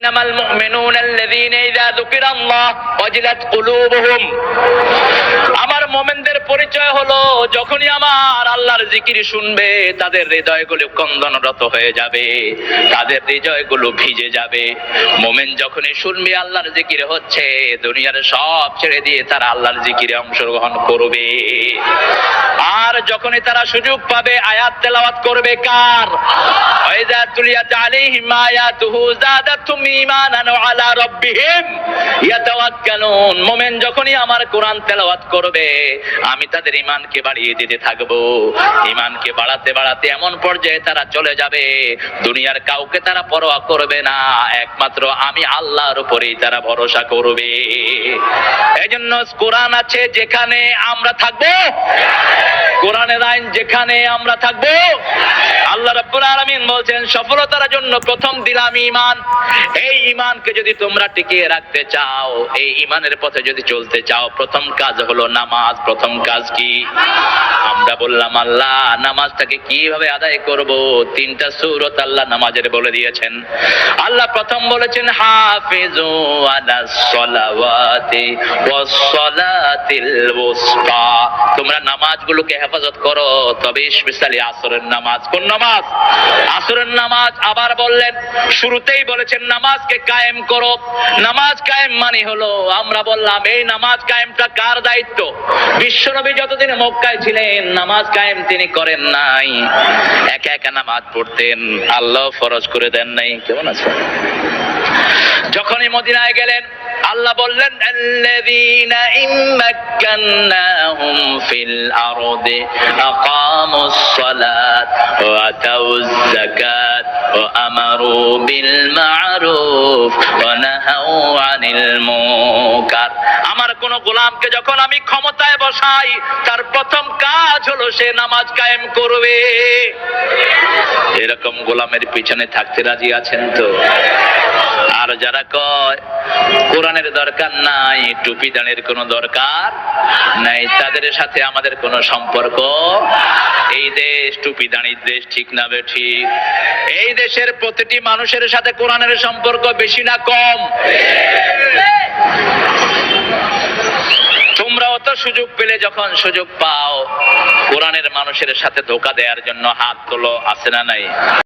ইন্নামাল মুমিনুনা আল্লাযীনা ইযা যুকিরাল্লাহ ওয়াজিলাত কুলুবুহুম। আমার মুমিনদের পরিচয় হলো যখনই আমার আল্লাহর জিকির শুনবে তাদের হৃদয়গুলো কন্দনরত হয়ে যাবে, তাদের হৃদয়গুলো ভিজে যাবে। মুমিন যখনই শুনবে আল্লাহর জিকির হচ্ছে, দুনিয়ার সব ছেড়ে দিয়ে তারা আল্লাহর জিকিরে অংশগ্রহণ করবে। আর যখনই তারা সুযোগ পাবে আয়াত তেলাওয়াত করবে কার? ওয়াইযা তুলিয়াত আলাইহিম আয়াতুহু যাদাতুহুম ঈমানান ওয়া আলা রাব্বিহিম ইয়াতাওয়াক্কালুন। মুমিন যখনই আমার কোরআন তেলাওয়াত করবে আমি তাদের ঈমানকে বাড়িয়ে দিতে থাকব। ঈমানকে বাড়াতে বাড়াতে এমন পর্যায়ে তারা চলে যাবে দুনিয়ার কাউকে তারা পরোয়া করবে না, একমাত্র আমি আল্লাহর উপরেই তারা ভরসা করবে। এজন্য কোরআন আছে যেখানে আমরা থাকব, কোরআনের আইন যেখানে আমরা থাকব। আল্লাহ রাব্বুল আলামিন বলছেন সফলতার জন্য প্রথম দিলাম ঈমান। এই ঈমানকে যদি তোমরা টিকিয়ে রাখতে চাও, এই ঈমানের পথে যদি চলতে চাও, প্রথম কাজ হলো নামাজ। প্রথম কাজ কি? আমরা বললাম আল্লাহ নামাজটাকে কিভাবে আদায় করব? তিনটা সূরত আল্লাহ নামাজের বলে দিয়েছেন। আল্লাহ প্রথম বলেছেন হাফিজু আলাস সালাওয়াতি ওয়াস সালাতিল ওয়াসতা। তোমরা নামাজগুলোকে হেফাজত করো, তবে স্পেশালি আসরের নামাজ। কোন নামাজ? আসরের নামাজ। আবার বললেন শুরুতেই বলেছেন নামাজকে কায়েম করো। নামাজ কায়েম মানে হলো, আমরা বললাম এই নামাজ কায়েমটা কার দায়িত্ব? বিশ্বনবী যতদিন মক্কায় ছিলেন নামাজ কায়েম তিনি করেন নাই, একা একা নামাজ পড়তেন, আল্লাহ ফরজ করে দেন নাই। কেমন আছে? যখনই মদিনায় গেলেন আল্লাহ বললেন আল্লাযীনা ইম্মাক্কান্নাহুম ফিল আরদি আকামুস সালাত ওয়া আতাউয যাকাত ওয়া আমারু বিল মা'রুফ ওয়া নাহাউ আনিল মুনকার। আমার কোন গোলামকে যখন আমি ক্ষমতায় বসাই তার প্রথম কাজ হলো সে নামাজ কায়েম করবে। এরকম গোলামের পিছনে থাকতে রাজি আছেন তো? আর যারা কয় কোরআনের দরকার নাই, টুপি দানের কোনো দরকার নাই, তাদের সাথে আমাদের কোনো সম্পর্ক। এই দেশ টুপি দানির দেশ, ঠিক না বেঠিক? এই দেশের প্রতিটি মানুষের সাথে কোরআনের সম্পর্ক বেশি না কম? তোমরাও তো সুযোগ পেলে যখন সুযোগ পাও কোরআনের মানুষের সাথে ধোঁকা দেওয়ার জন্য হাত তোলো, আছে না নাই?